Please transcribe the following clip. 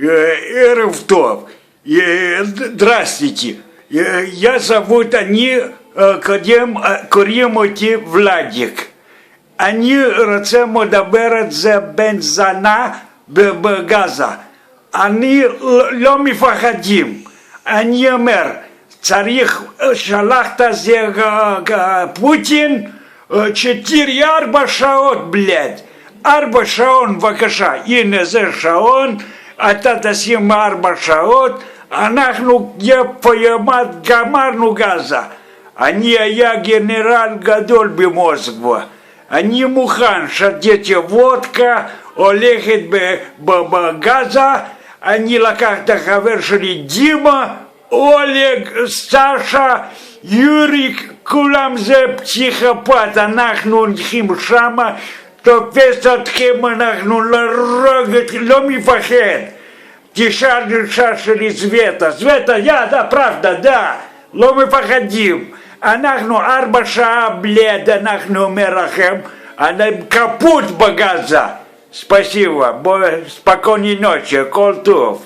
Эрев Здравствуйте. Я зовут Курим Владик. אני רוצה לדבר את זה בין זנה בגזה. אני לא מפחדים. אני אומר, צריך שלחת זה פוטין 4 שעות, בלד. 4 שעות, בבקשה. הנה זה שעון, אתה תשים 4 שעות, אנחנו גמרנו גזה. אני היה גנרל גדול במוסקבה. אני מוכן, שתיתי וודקה, הולכת בגזה, אני לקח את החבר שלי דימה, אולג, סשה, יוריק, כולם זה פסיכופת, אנחנו הולכים שמה, תופס אתכם, אנחנו לא מפחד. תשאל אישה שלי סווטה, да, правда, да, לא מפחדים. אנחנו 4 שעה בלד, אנחנו אומר לכם, אני קפוט בגזה. Спасибо, спокойной ночи, כל טוב.